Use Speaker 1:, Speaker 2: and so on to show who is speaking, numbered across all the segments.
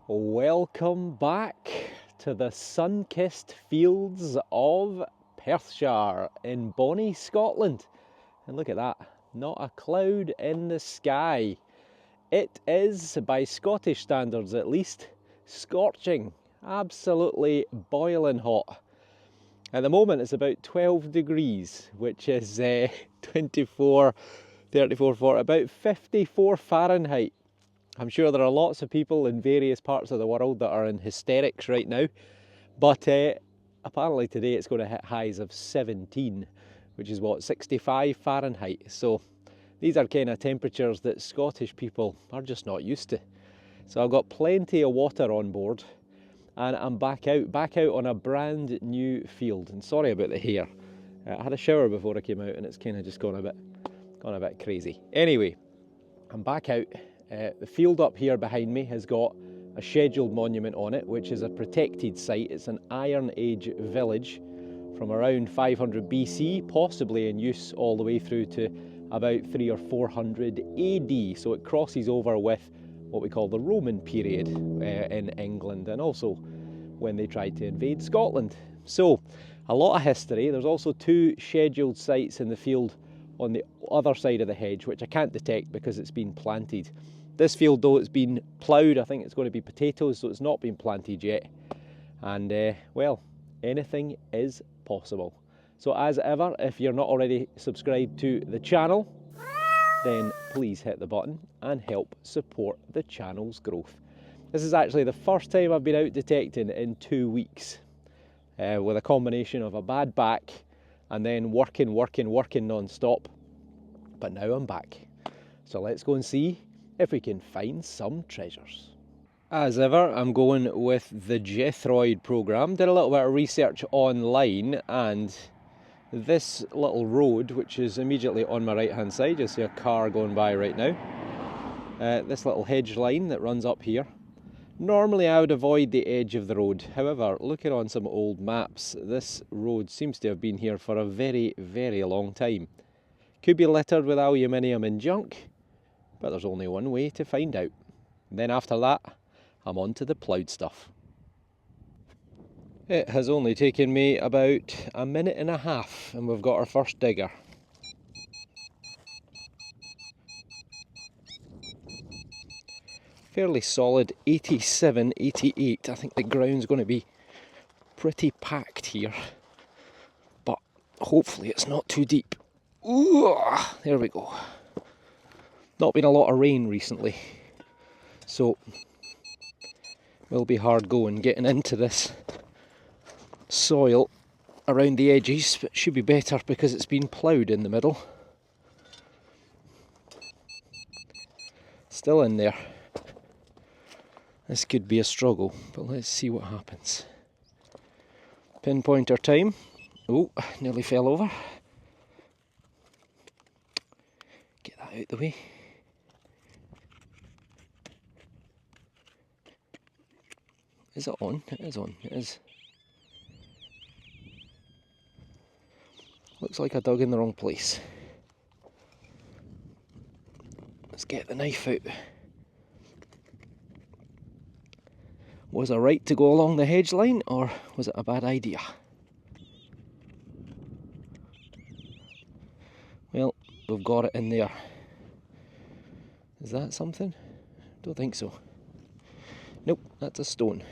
Speaker 1: Welcome back to the sun-kissed fields of Perthshire in bonny Scotland. And look at that, not a cloud in the sky. It is, by Scottish standards at least, scorching, absolutely boiling hot. At the moment it's about 12 degrees, which is 24, 34, 40, about 54 Fahrenheit. I'm sure there are lots of people in various parts of the world that are in hysterics right now, but apparently today it's going to hit highs of 17, which is what, 65 Fahrenheit. So these are kind of temperatures that Scottish people are just not used to. So I've got plenty of water on board and I'm back out on a brand new field. And sorry about the hair. I had a shower before I came out and it's kind of just gone a bit crazy. Anyway, I'm back out. The field up here behind me has got a scheduled monument on it, which is a protected site. It's an Iron Age village from around 500 BC, possibly in use all the way through to about 300 or 400 AD. So it crosses over with what we call the Roman period in England, and also when they tried to invade Scotland. So a lot of history. There's also two scheduled sites in the field on the other side of the hedge, which I can't detect because it's been planted. This field, though, it's been ploughed. I think it's going to be potatoes, so it's not been planted yet. And well, anything is possible. So as ever, if you're not already subscribed to the channel, then please hit the button and help support the channel's growth. This is actually the first time I've been out detecting in 2 weeks, with a combination of a bad back and then working non-stop. But now I'm back. So let's go and see if we can find some treasures. As ever, I'm going with the Jethroid program. Did a little bit of research online, and this little road, which is immediately on my right hand side, you'll see a car going by right now. This little hedge line that runs up here. Normally I would avoid the edge of the road. However, looking on some old maps, this road seems to have been here for a very, very long time. Could be littered with aluminium and junk, but there's only one way to find out. And then after that, I'm on to the ploughed stuff. It has only taken me about a minute and a half and we've got our first digger. Fairly solid 87, 88. I think the ground's going to be pretty packed here, but hopefully it's not too deep. Ooh, there we go. Not been a lot of rain recently, so will be hard going getting into this soil around the edges, but should be better because it's been ploughed in the middle. Still in there. This could be a struggle, but let's see what happens. Pinpointer time. Oh, nearly fell over. Get that out the way. Is it on? It is on. It is. Looks like I dug in the wrong place. Let's get the knife out. Was I right to go along the hedge line, or was it a bad idea? Well, we've got it in there. Is that something? Don't think so. Nope, that's a stone.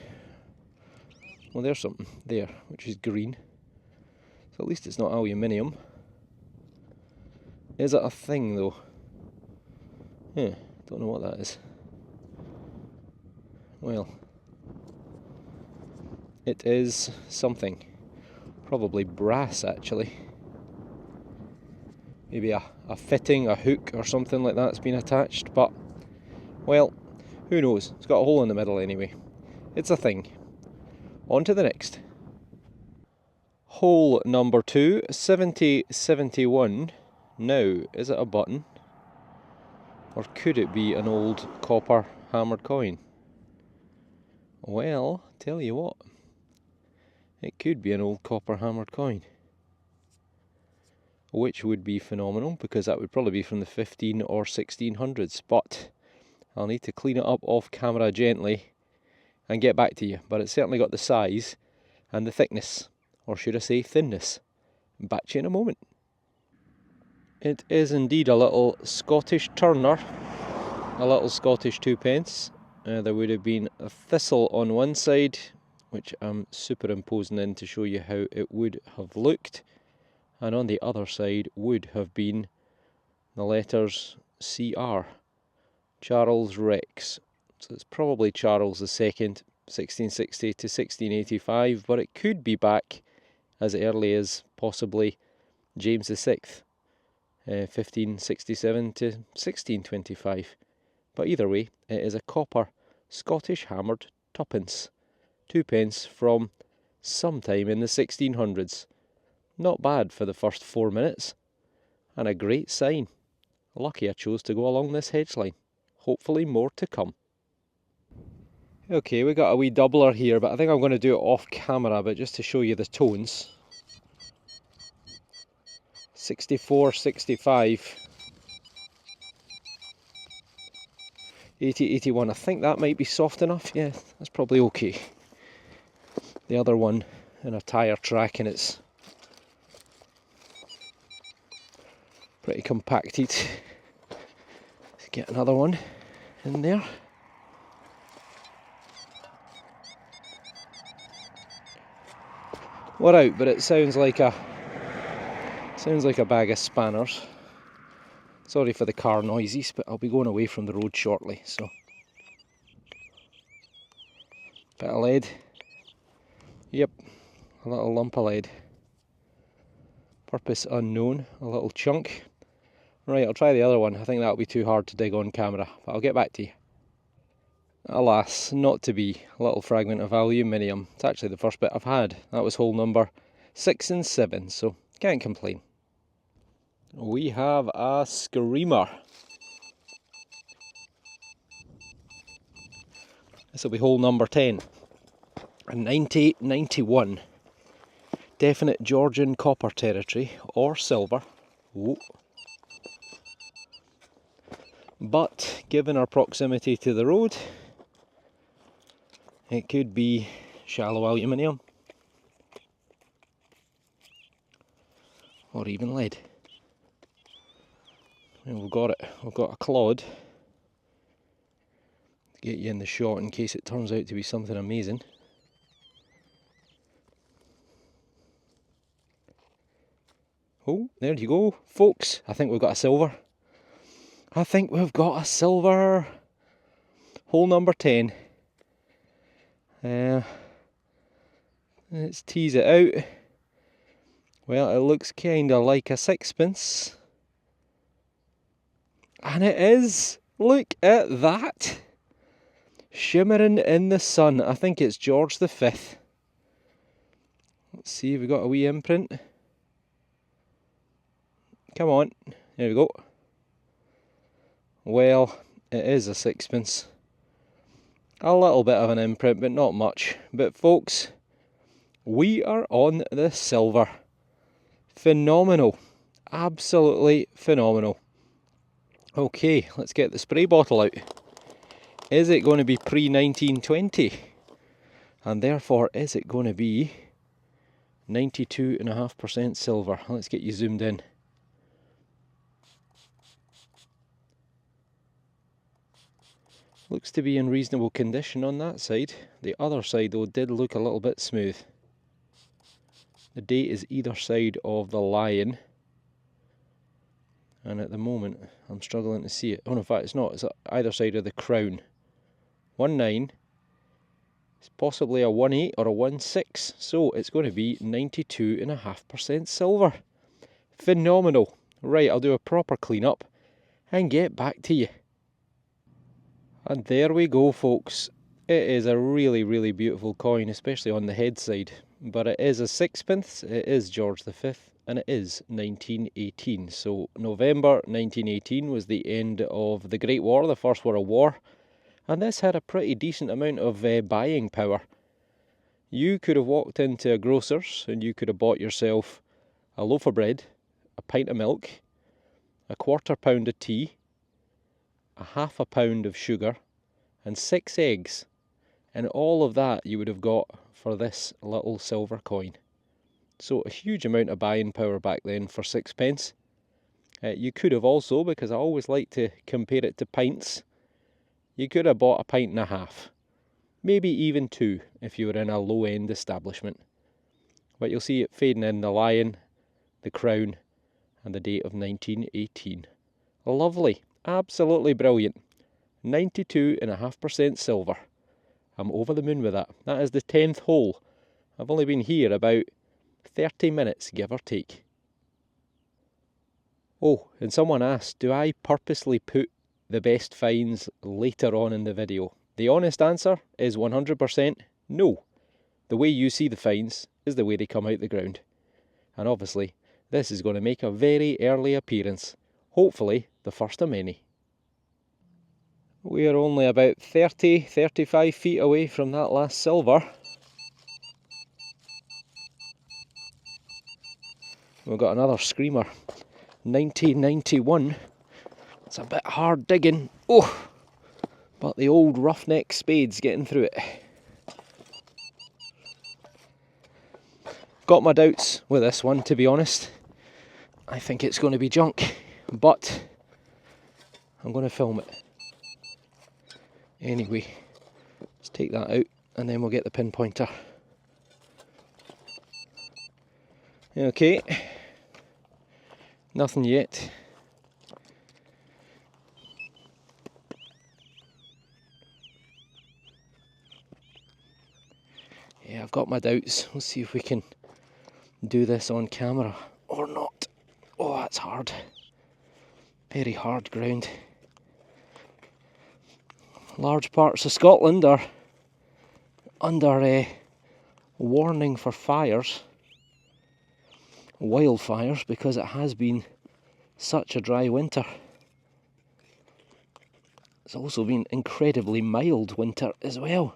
Speaker 1: Well, there's something there, which is green. So at least it's not aluminium. Is it a thing, though? Yeah, don't know what that is. Well, it is something. Probably brass, actually. Maybe a fitting, a hook or something like that's been attached, but, well, who knows? It's got a hole in the middle anyway. It's a thing. On to the next. Hole number 2, 7071. Now, is it a button? Or could it be an old copper hammered coin? Well, tell you what. It could be an old copper hammered coin. Which would be phenomenal, because that would probably be from the 15 or 1600s. But I'll need to clean it up off camera gently and get back to you, but it's certainly got the size and the thickness, or should I say thinness. Back to you in a moment. It is indeed a little Scottish turner, a little Scottish 2p. There would have been a thistle on one side, which I'm superimposing in to show you how it would have looked, and on the other side would have been the letters CR, Charles Rex. So it's probably Charles II, 1660 to 1685, but it could be back as early as possibly James VI, 1567 to 1625. But either way, it is a copper Scottish hammered twopence, 2p from sometime in the 1600s. Not bad for the first 4 minutes, and a great sign. Lucky I chose to go along this hedge line. Hopefully more to come. Okay, we got a wee doubler here, but I think I'm going to do it off camera, but just to show you the tones. 64, 65, 80, 81. I think that might be soft enough. Yeah, that's probably okay. The other one in a tyre track, and it's pretty compacted. Let's get another one in there. We're out, but it sounds like a bag of spanners. Sorry for the car noises, but I'll be going away from the road shortly, so. Bit of lead. Yep, a little lump of lead. Purpose unknown, a little chunk. Right, I'll try the other one. I think that'll be too hard to dig on camera, but I'll get back to you. Alas, not to be. A little fragment of aluminium. It's actually the first bit I've had. That was hole number 6 and 7, so can't complain. We have a screamer. This will be hole number 10. A 9091. Definite Georgian copper territory, or silver. Ooh. But, given our proximity to the road, it could be shallow aluminium. Or even lead. And we've got it. We've got a clod to get you in the shot in case it turns out to be something amazing. Oh, there you go, folks. I think we've got a silver. I think we've got a silver. Hole number 10. Let's tease it out. Well, it looks kinda like a sixpence. And it is! Look at that! Shimmering in the sun. I think it's George V. Let's see, have we got a wee imprint? Come on, there we go. Well, it is a sixpence. A little bit of an imprint, but not much. But folks, we are on the silver. Phenomenal. Absolutely phenomenal. Okay, let's get the spray bottle out. Is it going to be pre-1920? And therefore, is it going to be 92.5% silver? Let's get you zoomed in. Looks to be in reasonable condition on that side. The other side though did look a little bit smooth. The date is either side of the lion. And at the moment I'm struggling to see it. Oh no, in fact it's not, it's either side of the crown. 19, it's possibly a 18 or a 16. So it's going to be 92.5% silver. Phenomenal. Right, I'll do a proper clean up and get back to you. And there we go, folks. It is a really, really beautiful coin, especially on the head side. But it is a sixpence, it is George V, and it is 1918. So November 1918 was the end of the Great War, the First World War. And this had a pretty decent amount of buying power. You could have walked into a grocer's and you could have bought yourself a loaf of bread, a pint of milk, a quarter pound of tea, a half a pound of sugar, and 6 eggs And all of that you would have got for this little silver coin. So a huge amount of buying power back then for 6p. You could have also, because I always like to compare it to pints, you could have bought a pint and a half. Maybe even 2 if you were in a low-end establishment. But you'll see it fading in the lion, the crown, and the date of 1918. Lovely, absolutely brilliant. 92.5% silver. I'm over the moon with that. That is the 10th hole. I've only been here about 30 minutes, give or take. Oh, and someone asked, do I purposely put the best finds later on in the video? The honest answer is 100% no. The way you see the finds is the way they come out the ground. And obviously, this is going to make a very early appearance. Hopefully, the first of many. We are only about 30-35 feet away from that last silver. We've got another screamer. 1991. It's a bit hard digging. Oh! But the old roughneck spade's getting through it. Got my doubts with this one, to be honest. I think it's going to be junk, but I'm going to film it. Anyway, let's take that out and then we'll get the pinpointer. Okay, nothing yet. Yeah, I've got my doubts. Let's see if we can do this on camera or not. Oh, that's hard. Very hard ground. Large parts of Scotland are under warning for fires, wildfires, because it has been such a dry winter. It's also been incredibly mild winter as well.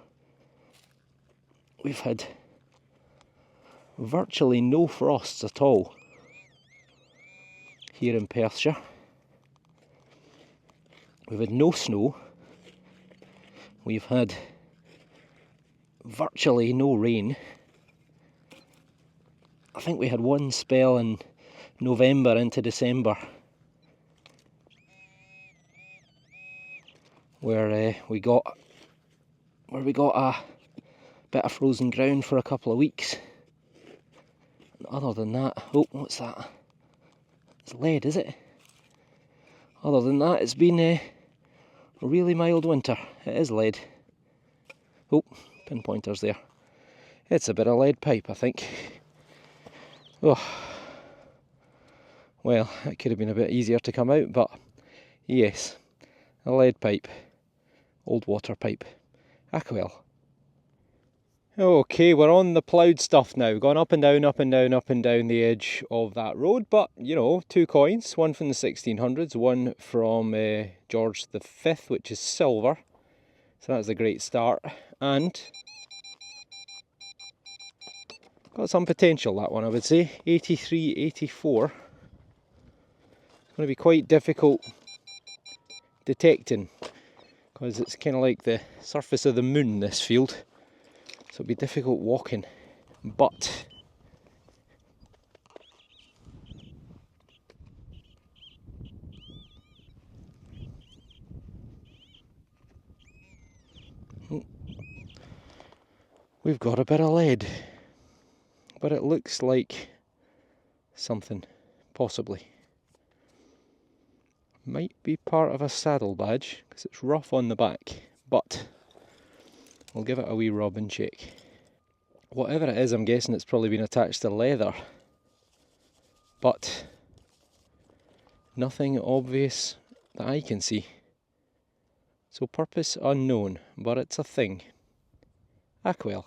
Speaker 1: We've had virtually no frosts at all here in Perthshire. We've had no snow. We've had virtually no rain. I think we had one spell in November into December where we got a bit of frozen ground for a couple of weeks. And other than that, oh, what's that? It's lead, is it? Other than that, it's been a really mild winter. It is lead. Oh, pinpointer's there. It's a bit of lead pipe, I think. Oh, well, it could have been a bit easier to come out, but yes, a lead pipe. Old water pipe. Well. Okay, we're on the ploughed stuff now, gone up and down, up and down, up and down the edge of that road, but, you know, 2 coins, one from the 1600s, one from George V, which is silver, so that's a great start, and got some potential, that one, I would say. 83, 84. It's going to be quite difficult detecting, because it's kind of like the surface of the moon, this field. So it'll be difficult walking, but we've got a bit of lead, but it looks like something, possibly. Might be part of a saddle badge, because it's rough on the back, but we'll give it a wee rub and check. Whatever it is, I'm guessing it's probably been attached to leather, but nothing obvious that I can see. So purpose unknown, but it's a thing. Well.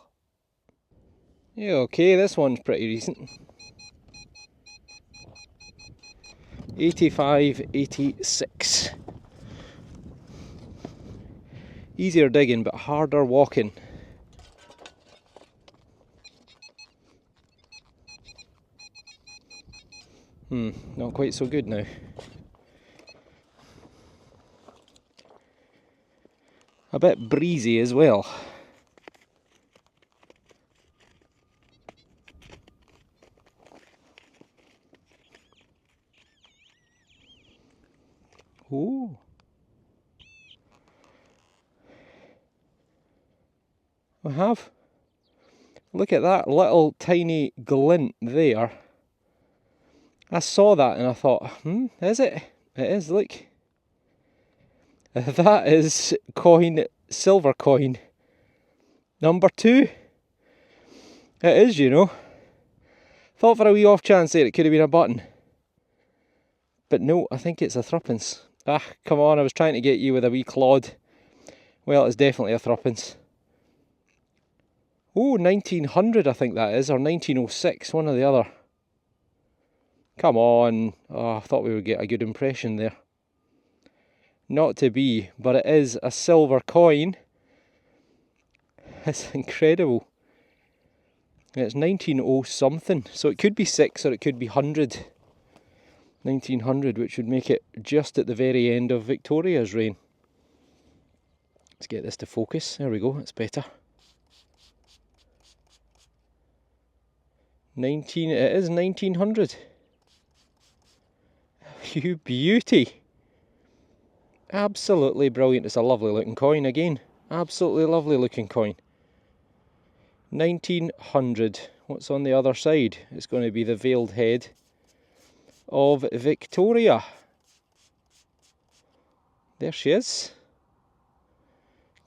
Speaker 1: Yeah, okay, this one's pretty recent. 85, 86. Easier digging, but harder walking. Not quite so good now. A bit breezy as well. Ooh. We have. Look at that little tiny glint there. I saw that and I thought, is it? It is, look. That is coin, silver coin, number 2. It is, you know. Thought for a wee off chance there it could have been a button. But no, I think it's a threepence. Ah, come on, I was trying to get you with a wee clod. Well, it's definitely a threepence. Oh, 1900 I think that is, or 1906, one or the other. Come on. Oh, I thought we would get a good impression there. Not to be, but it is a silver coin. It's incredible. It's 1900 something, so it could be 6 or it could be 100. 1900, which would make it just at the very end of Victoria's reign. Let's get this to focus. There we go, that's better. It is 1900. You beauty. Absolutely brilliant. It's a lovely looking coin again. Absolutely lovely looking coin. 1900. What's on the other side? It's going to be the veiled head of Victoria. There she is.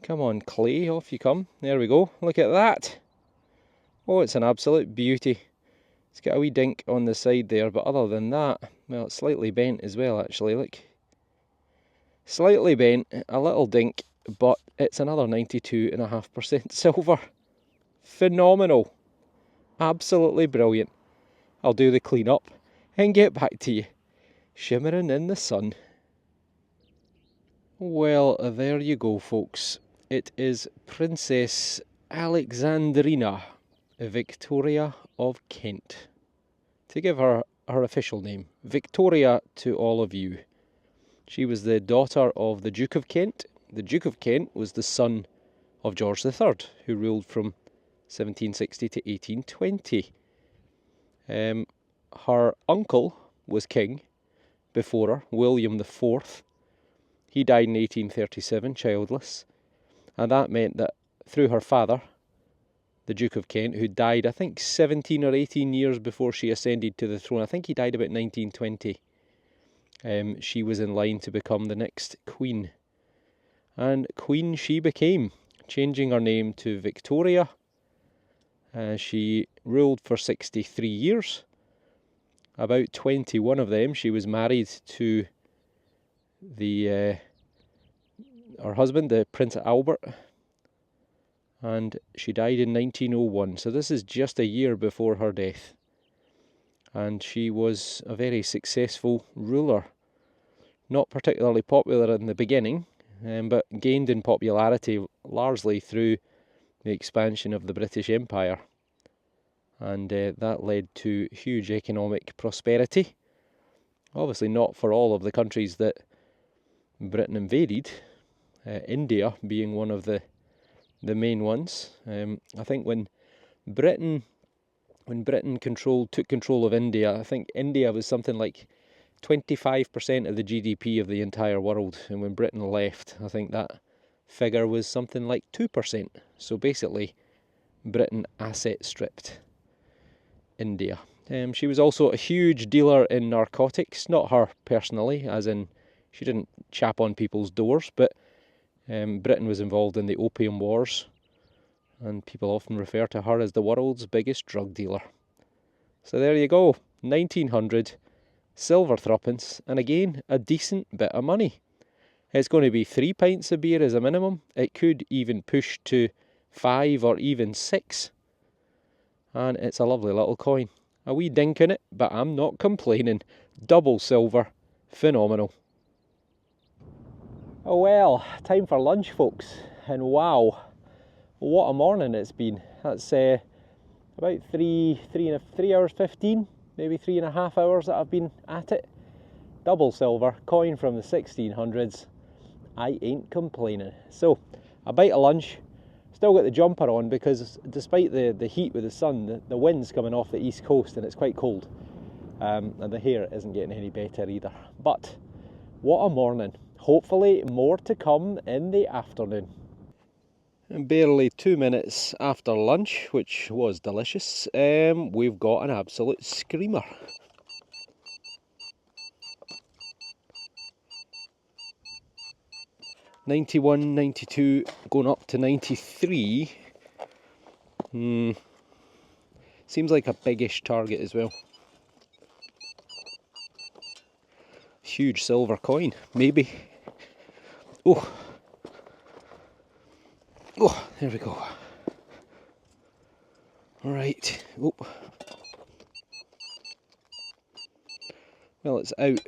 Speaker 1: Come on, clay, off you come. There we go. Look at that. Oh, it's an absolute beauty. It's got a wee dink on the side there, but other than that, well, it's slightly bent as well, actually, look. Slightly bent, a little dink, but it's another 92.5% silver. Phenomenal. Absolutely brilliant. I'll do the clean up and get back to you. Shimmering in the sun. Well, there you go, folks. It is Princess Alexandrina Victoria of Kent. To give her her official name, Victoria to all of you. She was the daughter of the Duke of Kent. The Duke of Kent was the son of George III, who ruled from 1760 to 1820. Her uncle was king before her, William IV. He died in 1837, childless. And that meant that through her father, the Duke of Kent, who died, I think, 17 or 18 years before she ascended to the throne. I think he died about 1920. She was in line to become the next queen. And queen she became, changing her name to Victoria. She ruled for 63 years. About 21 of them she was married to her husband, the Prince Albert. And she died in 1901, so this is just a year before her death. And she was a very successful ruler. Not particularly popular in the beginning, but gained in popularity largely through the expansion of the British Empire. And that led to huge economic prosperity. Obviously not for all of the countries that Britain invaded, India being one of the main ones. I think when Britain took control of India, I think India was something like 25% of the GDP of the entire world, and when Britain left, I think that figure was something like 2%. So basically, Britain asset stripped India. She was also a huge dealer in narcotics, not her personally, as in she didn't chap on people's doors, but Britain was involved in the Opium Wars, and people often refer to her as the world's biggest drug dealer. So there you go, 1900, silver threepence, and again, a decent bit of money. It's going to be 3 pints of beer as a minimum. It could even push to 5 or even 6. And it's a lovely little coin. A wee dink in it, but I'm not complaining. Double silver, phenomenal. Oh well, time for lunch, folks, and wow, what a morning it's been. That's about 3 hours 15, maybe 3.5 hours that I've been at it. Double silver, coin from the 1600s. I ain't complaining. So, a bite of lunch. Still got the jumper on because despite the heat with the sun, the wind's coming off the east coast and it's quite cold. And the hair isn't getting any better either. But What a morning. Hopefully more to come in the afternoon. And barely 2 minutes after lunch, which was delicious, we've got an absolute screamer. '91, '92, going up to '93. Seems like a biggish target as well. Huge silver coin, maybe. Oh, there we go. All right. Oh. Well, it's out.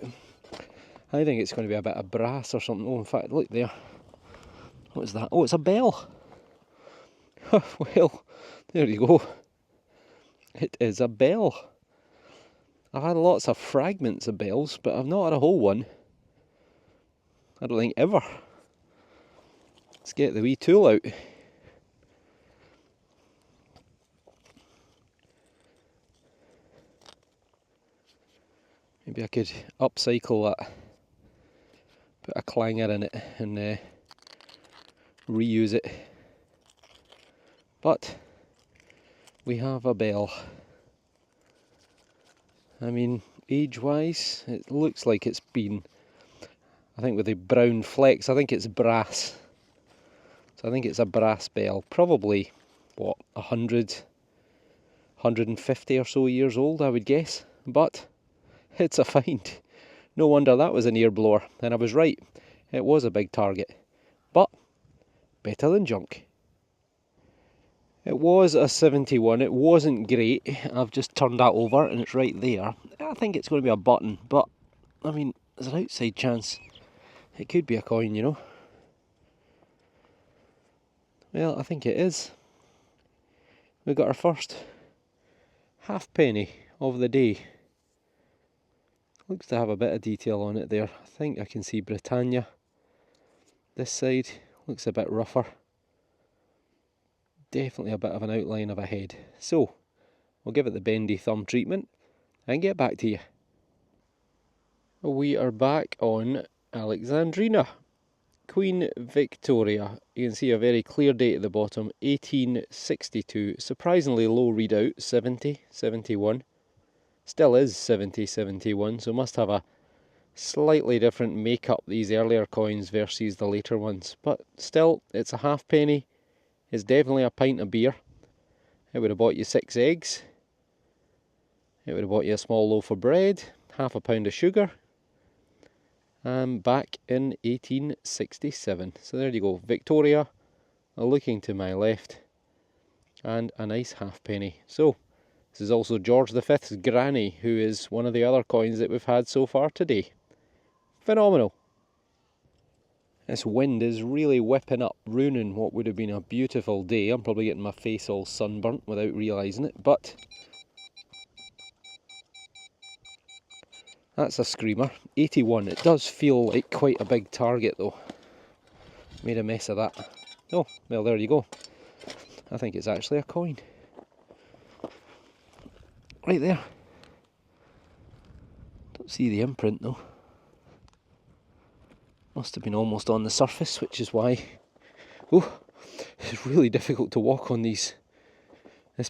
Speaker 1: I think it's going to be a bit of brass or something. Oh, in fact, look there. What is that? Oh, it's a bell. Well, there you go. It is a bell. I've had lots of fragments of bells, but I've not had a whole one. I don't think ever. Let's get the wee tool out. Maybe I could upcycle that. Put a clanger in it and reuse it. But we have a bell. I mean, age-wise, it looks like it's been, I think with the brown flecks, I think it's brass. So I think it's a brass bell. Probably, what, 100, 150 or so years old, I would guess. But it's a find. No wonder that was an ear blower. And I was right. It was a big target. But better than junk. It was a 71. It wasn't great. I've just turned that over and it's right there. I think it's going to be a button, but I mean, there's an outside chance it could be a coin, you know. Well, I think it is. We got our first halfpenny of the day. Looks to have a bit of detail on it there. I think I can see Britannia. This side looks a bit rougher. Definitely a bit of an outline of a head. So, we'll give it the bendy thumb treatment and get back to you. We are back on Alexandrina. Queen Victoria. You can see a very clear date at the bottom, 1862. Surprisingly low readout, 70, 71. Still is 70, 71, so must have a slightly different makeup, these earlier coins versus the later ones. But still, it's a halfpenny. It's definitely a pint of beer. It would have bought you 6 eggs. It would have bought you a small loaf of bread, half a pound of sugar. Back in 1867. So there you go, Victoria, looking to my left, and a nice halfpenny. So, this is also George V's granny, who is one of the other coins that we've had so far today. Phenomenal. This wind is really whipping up, ruining what would have been a beautiful day. I'm probably getting my face all sunburnt without realising it, but that's a screamer. 81. It does feel like quite a big target though. Made a mess of that. Oh, well there you go. I think it's actually a coin. Right there. Don't see the imprint though. Must have been almost on the surface, which is why it's really difficult to walk on this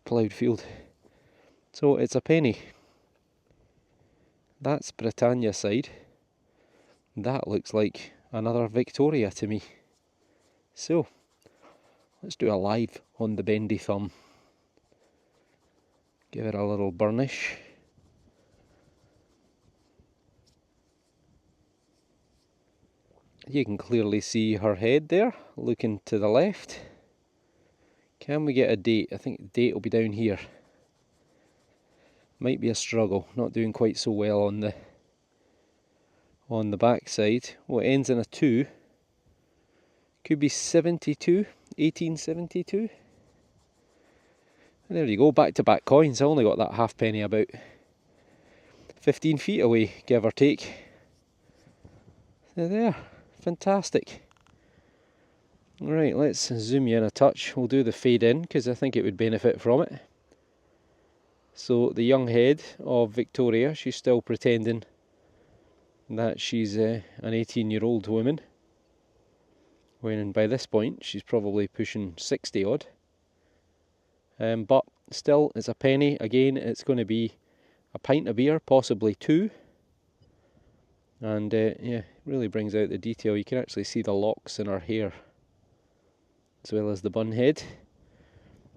Speaker 1: ploughed field. So it's a penny. That's Britannia side. That looks like another Victoria to me. So let's do a live on the bendy thumb. Give it a little burnish. You can clearly see her head there, looking to the left. Can we get a date? I think the date will be down here. Might be a struggle, not doing quite so well on the back side. Well, it ends in a 2. Could be 72, 1872. And there you go, back to back coins. I only got that halfpenny about 15 feet away, give or take. There. Fantastic. Right, let's zoom you in a touch. We'll do the fade in because I think it would benefit from it. So the young head of Victoria, she's still pretending that she's an 18-year-old woman, when by this point she's probably pushing 60 odd. But still, it's a penny. Again, it's going to be a pint of beer, possibly two. And yeah, really brings out the detail. You can actually see the locks in her hair, as well as the bun head.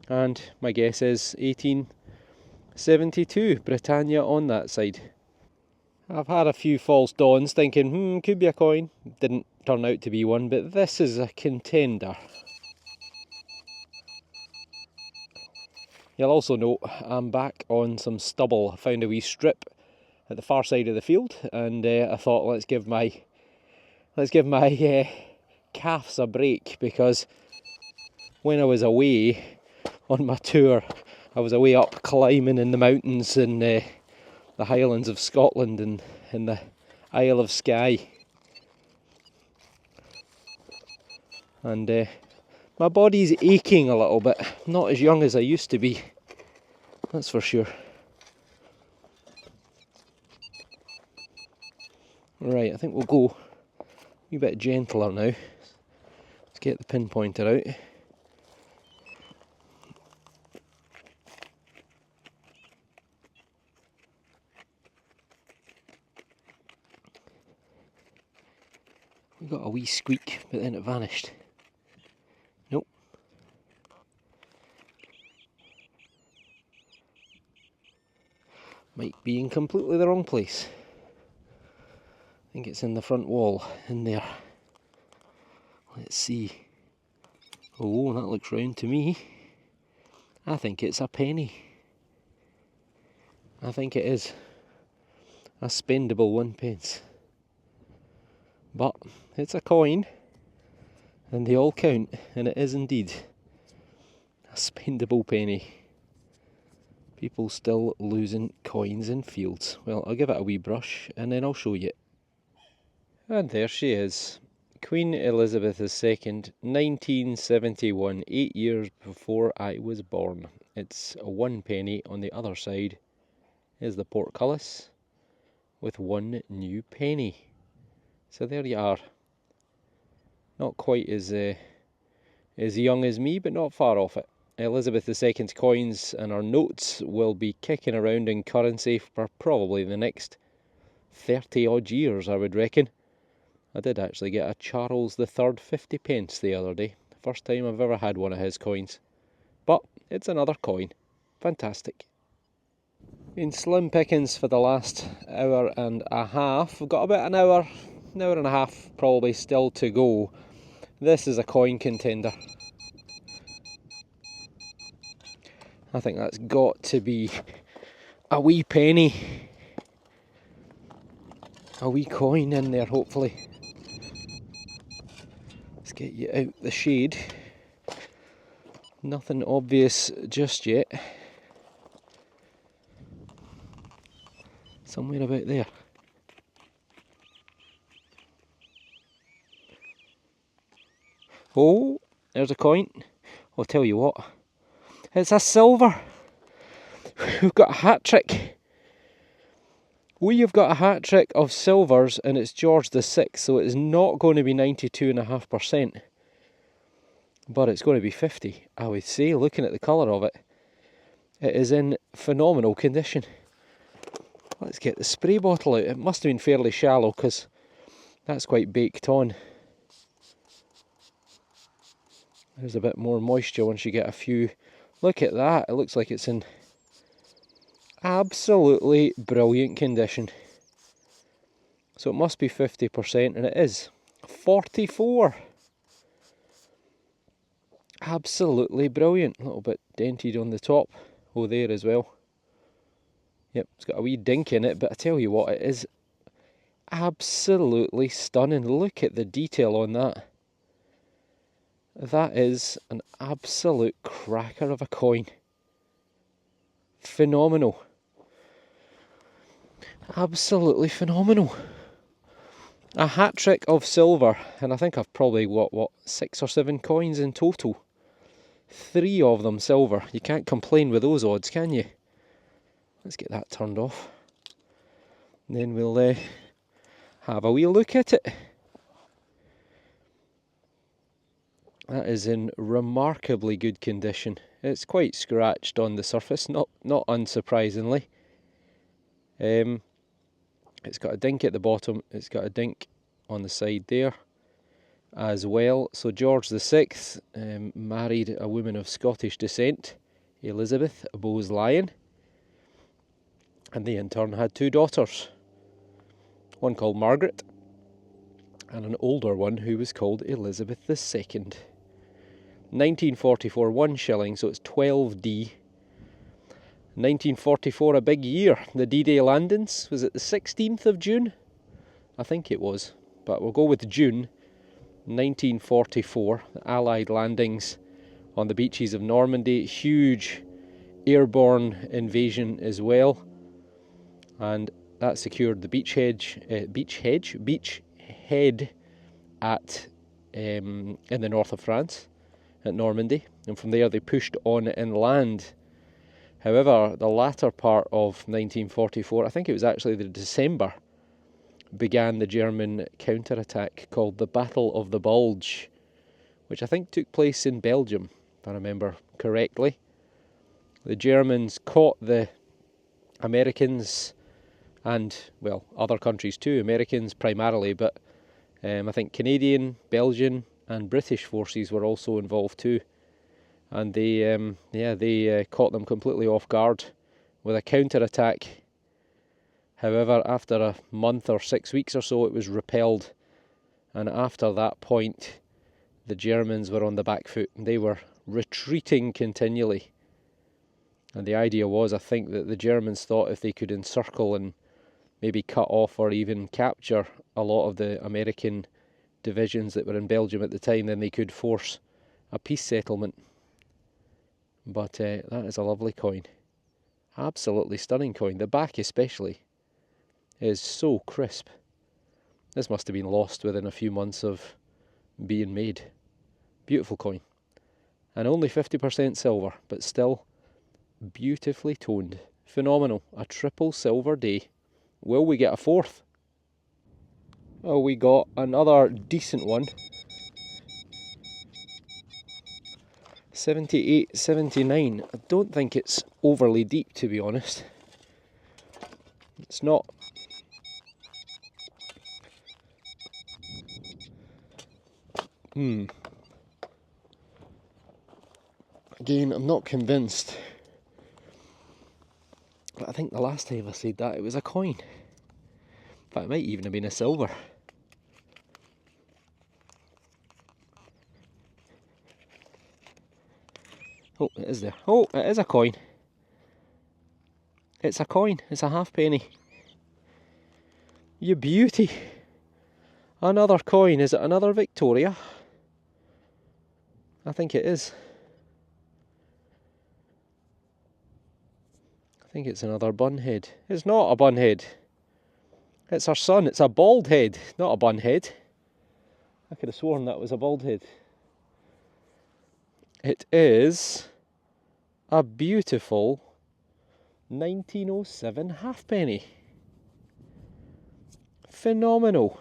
Speaker 1: And my guess is 1872, Britannia on that side. I've had a few false dawns thinking, could be a coin. Didn't turn out to be one, but this is a contender. You'll also note I'm back on some stubble. I found a wee strip at the far side of the field, and I thought let's give my calves a break, because when I was away on my tour, I was away up climbing in the mountains in the Highlands of Scotland and in the Isle of Skye, and my body's aching a little bit. Not as young as I used to be, that's for sure. Right, I think we'll go a wee bit gentler now. Let's get the pinpointer out. We got a wee squeak, but then it vanished. Nope. Might be in completely the wrong place. I think it's in the front wall, in there. Let's see. Oh, that looks round to me. I think it's a penny. I think it is. A spendable 1 pence. But it's a coin, and they all count, and it is indeed a spendable penny. People still losing coins in fields. Well, I'll give it a wee brush, and then I'll show you. And there she is. Queen Elizabeth II, 1971, 8 years before I was born. It's a 1 penny. On the other side is the portcullis with one new penny. So there you are. Not quite as young as me, but not far off it. Elizabeth II's coins and her notes will be kicking around in currency for probably the next 30 odd years, I would reckon. I did actually get a Charles III 50 pence the other day. First time I've ever had one of his coins. But it's another coin. Fantastic. Been slim pickings for the last hour and a half. We've got about an hour and a half probably still to go. This is a coin contender. I think that's got to be a wee penny. A wee coin in there, hopefully. Let's get you out the shade. Nothing obvious just yet. Somewhere about there. Oh, there's a coin. I'll tell you what. It's a silver. We've got a hat trick. We have got a hat trick of silvers, and it's George VI, so it is not going to be 92.5%. But it's going to be 50, I would say, looking at the colour of it. It is in phenomenal condition. Let's get the spray bottle out. It must have been fairly shallow, because that's quite baked on. There's a bit more moisture once you get a few. Look at that, it looks like it's in absolutely brilliant condition. So it must be 50%, and it is 44. Absolutely brilliant. A little bit dented on the top. Oh, there as well. Yep, it's got a wee dink in it, but I tell you what, it is absolutely stunning. Look at the detail on that. That is an absolute cracker of a coin. Phenomenal. Absolutely phenomenal. A hat trick of silver, and I think I've probably got, 6 or 7 coins in total. 3 of them silver. You can't complain with those odds, can you? Let's get that turned off. And then we'll have a wee look at it. That is in remarkably good condition. It's quite scratched on the surface, not unsurprisingly. It's got a dink at the bottom, it's got a dink on the side there as well. So George VI married a woman of Scottish descent, Elizabeth Bowes-Lyon, and they in turn had 2 daughters, one called Margaret and an older one who was called Elizabeth II. 1944, 1 shilling, so it's 12D. 1944, a big year. The D-Day landings, was it the 16th of June? I think it was, but we'll go with June. 1944, the Allied landings on the beaches of Normandy. Huge airborne invasion as well, and that secured the beachhead at in the north of France at Normandy, and from there they pushed on inland. However, the latter part of 1944, I think it was actually the December, began the German counterattack called the Battle of the Bulge, which I think took place in Belgium, if I remember correctly. The Germans caught the Americans and, well, other countries too, Americans primarily, but I think Canadian, Belgian and British forces were also involved too. And they caught them completely off guard with a counter-attack. However, after a month or 6 weeks or so, it was repelled. And after that point, the Germans were on the back foot. They were retreating continually. And the idea was, I think, that the Germans thought if they could encircle and maybe cut off or even capture a lot of the American divisions that were in Belgium at the time, then they could force a peace settlement. But that is a lovely coin. Absolutely stunning coin. The back especially is so crisp. This must have been lost within a few months of being made. Beautiful coin. And only 50% silver, but still beautifully toned. Phenomenal. A triple silver day. Will we get a 4th? Oh, we got another decent one. 78, 79. I don't think it's overly deep, to be honest. It's not. Again, I'm not convinced. But I think the last time I said that, it was a coin. But it might even have been a silver. Oh, it is there. Oh, it is a coin. It's a coin. It's a halfpenny. You beauty. Another coin. Is it another Victoria? I think it is. I think it's another bunhead. It's not a bunhead. It's her son. It's a bald head, not a bunhead. I could have sworn that was a bald head. It is a beautiful 1907 halfpenny. Phenomenal.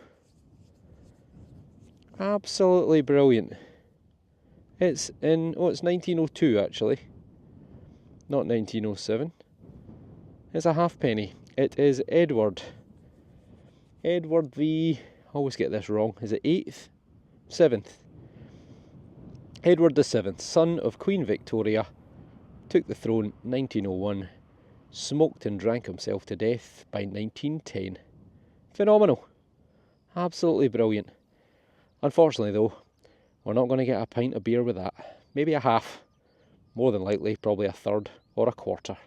Speaker 1: Absolutely brilliant. It's in, it's 1902 actually, not 1907. It's a halfpenny. It is Edward the, I always get this wrong, is it 8th? 7th. Edward the 7th, son of Queen Victoria, took the throne 1901, smoked and drank himself to death by 1910. Phenomenal. Absolutely brilliant. Unfortunately though, we're not going to get a pint of beer with that. Maybe a half. More than likely, probably a third or a quarter.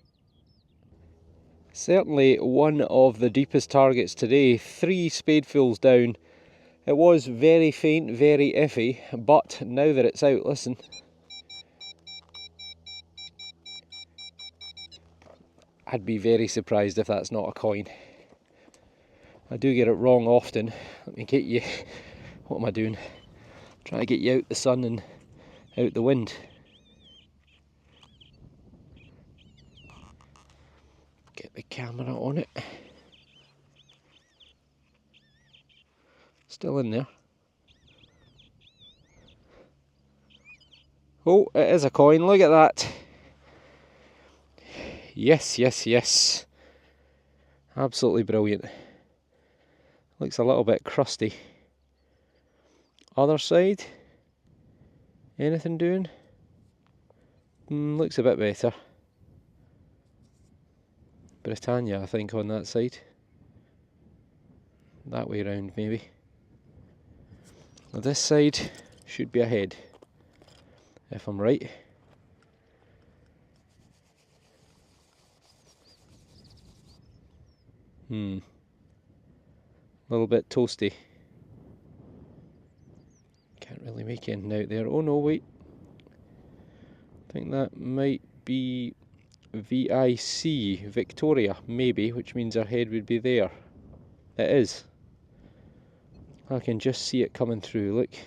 Speaker 1: Certainly one of the deepest targets today. 3 spadefuls down. It was very faint, very iffy, but now that it's out, listen. I'd be very surprised if that's not a coin. I do get it wrong often. Let me get you, what am I doing? Trying to get you out the sun and out the wind. Get the camera on it. Still in there. Oh, it is a coin, look at that. Yes, yes, yes. Absolutely brilliant. Looks a little bit crusty. Other side. Anything doing? Looks a bit better. Britannia, I think, on that side. That way round, maybe. Now this side should be ahead, if I'm right. A little bit toasty. Can't really make anything out there. Oh no, wait. I think that might be VIC, Victoria, maybe, which means our head would be there. It is. I can just see it coming through, look. You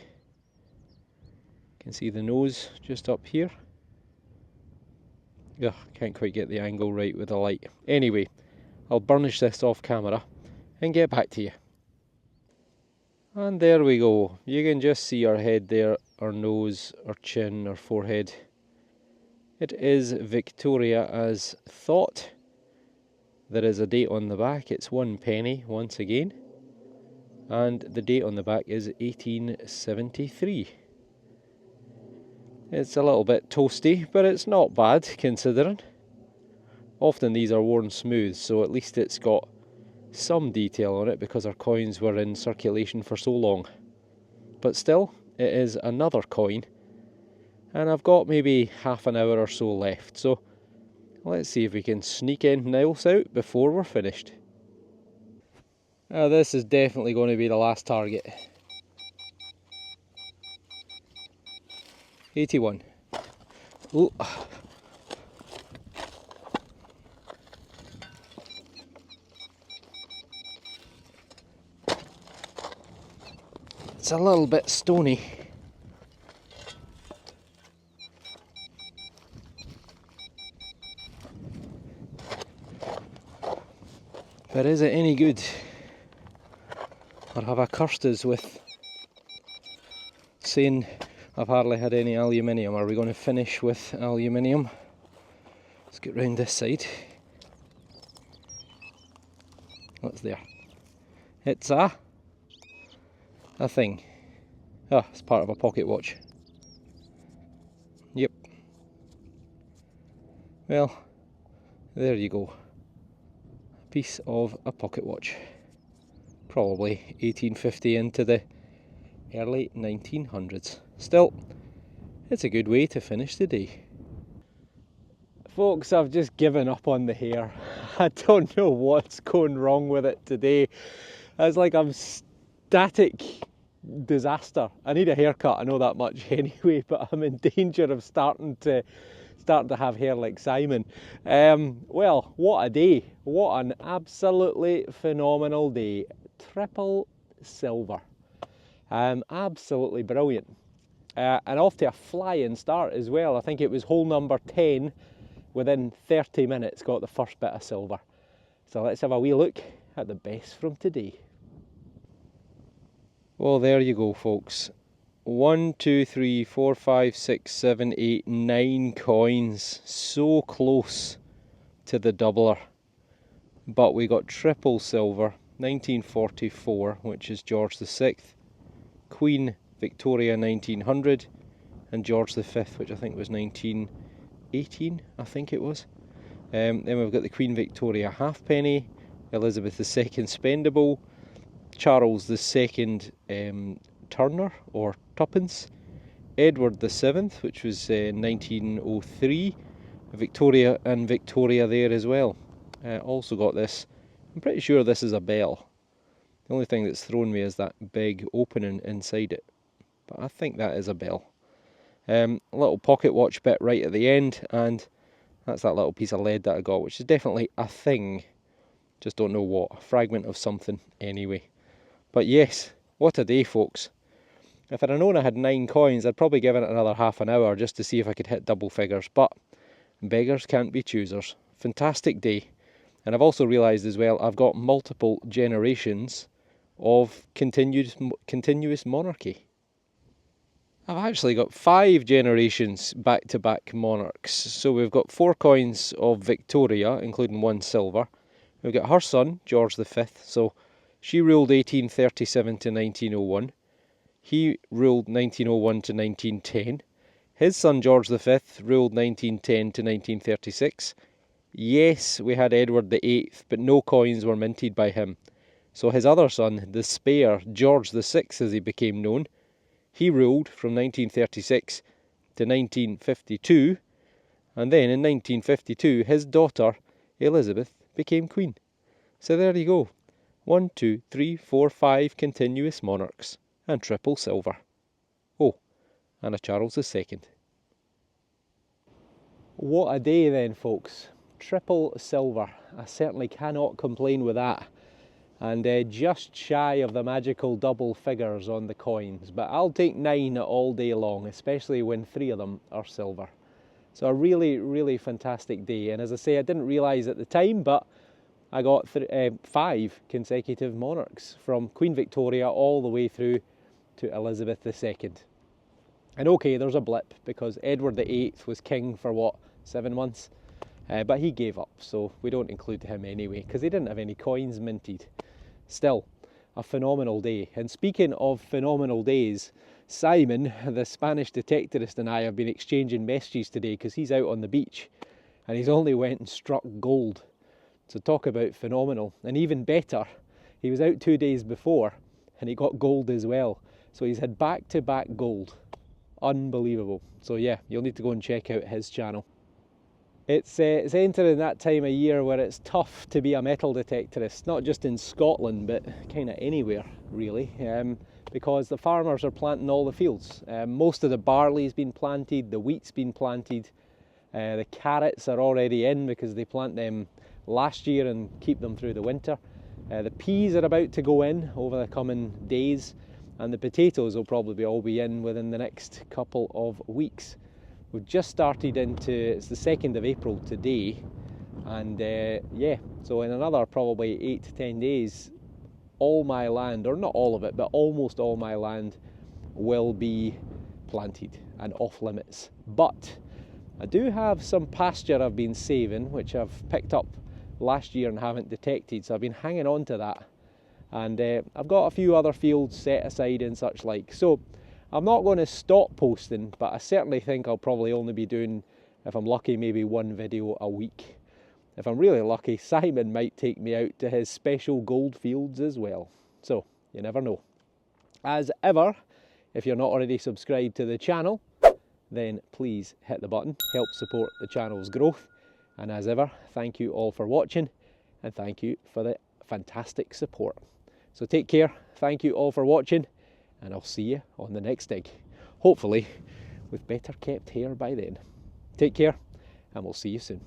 Speaker 1: can see the nose just up here. Ugh, can't quite get the angle right with the light. Anyway, I'll burnish this off camera and get back to you. And there we go. You can just see our head there, our nose, our chin, our forehead. It is Victoria as thought. There is a date on the back. It's 1 penny once again. And the date on the back is 1873. It's a little bit toasty, but it's not bad considering. Often these are worn smooth, so at least it's got some detail on it because our coins were in circulation for so long. But still, it is another coin, and I've got maybe half an hour or so left, so let's see if we can sneak anything else out before we're finished. This is definitely going to be the last target. 81. Ooh. It's a little bit stony. But is it any good? Or have I cursed us with saying I've hardly had any aluminium? Are we going to finish with aluminium? Let's get round this side. What's there? It's a thing. Ah, it's part of a pocket watch. Yep. Well, there you go. A piece of a pocket watch. Probably 1850 into the early 1900s. Still, it's a good way to finish the day. Folks, I've just given up on the hair. I don't know what's going wrong with it today. It's like I'm static disaster. I need a haircut, I know that much anyway, but I'm in danger of starting to have hair like Simon. Well, what a day. What an absolutely phenomenal day. Triple silver. Absolutely brilliant. And off to a flying start as well. I think it was hole number 10 within 30 minutes got the first bit of silver. So let's have a wee look at the best from today. Well, there you go, folks. 1, 2, 3, 4, 5, 6, 7, 8, 9 coins. So close to the doubler. But we got triple silver, 1944, which is George VI, Queen Victoria 1900, and George V, which I think was 1918, I think it was. Then we've got the Queen Victoria halfpenny, Elizabeth II spendable, Charles II Turner or tuppence, Edward VII, which was 1903, Victoria and Victoria there as well. Also got this, I'm pretty sure this is a bell. The only thing that's thrown me is that big opening inside it, but I think that is a bell. A little pocket watch bit right at the end, and that's that little piece of lead that I got, which is definitely a thing, just don't know what, a fragment of something anyway. But yes, what a day, folks. If I'd have known I had 9 coins, I'd probably given it another half an hour just to see if I could hit double figures, but beggars can't be choosers. Fantastic day. And I've also realised as well, I've got multiple generations of continuous monarchy. I've actually got 5 generations back-to-back monarchs. So we've got 4 coins of Victoria, including 1 silver. We've got her son, George V. So she ruled 1837 to 1901. He ruled 1901 to 1910. His son, George V, ruled 1910 to 1936. Yes, we had Edward VIII, but no coins were minted by him. So his other son, the spare, George VI as he became known, he ruled from 1936 to 1952, and then in 1952 his daughter Elizabeth became queen. So there you go, 1, 2, 3, 4, 5 continuous monarchs, and triple silver. Oh, and a Charles II. What a day then, folks. Triple silver. I certainly cannot complain with that. And just shy of the magical double figures on the coins, but I'll take 9 all day long, especially when 3 of them are silver. So a really, really fantastic day. And as I say, I didn't realise at the time, but I got 5 consecutive monarchs, from Queen Victoria all the way through to Elizabeth II. And okay, there's a blip, because Edward VIII was king for what, 7 months? But he gave up, so we don't include him anyway, because he didn't have any coins minted. Still, a phenomenal day. And speaking of phenomenal days, Simon, the Spanish detectorist, and I have been exchanging messages today because he's out on the beach and he's only went and struck gold. So talk about phenomenal. And even better, he was out 2 days before and he got gold as well. So he's had back-to-back gold. Unbelievable. So yeah, you'll need to go and check out his channel. It's entering that time of year where it's tough to be a metal detectorist, not just in Scotland, but kind of anywhere really, because the farmers are planting all the fields. Most of the barley's been planted, the wheat's been planted, the carrots are already in because they plant them last year and keep them through the winter. The peas are about to go in over the coming days, and the potatoes will probably all be in within the next couple of weeks. We've just started into, it's the 2nd of April today, and yeah, so in another probably 8 to 10 days, all my land, or not all of it, but almost all my land will be planted and off limits. But I do have some pasture I've been saving, which I've picked up last year and haven't detected, so I've been hanging on to that. And I've got a few other fields set aside and such like. So I'm not going to stop posting, but I certainly think I'll probably only be doing, if I'm lucky, maybe 1 video a week. If I'm really lucky, Simon might take me out to his special gold fields as well. So, you never know. As ever, if you're not already subscribed to the channel, then please hit the button, help support the channel's growth. And as ever, thank you all for watching, and thank you for the fantastic support. So take care, thank you all for watching, and I'll see you on the next dig. Hopefully with better kept hair by then. Take care, and we'll see you soon.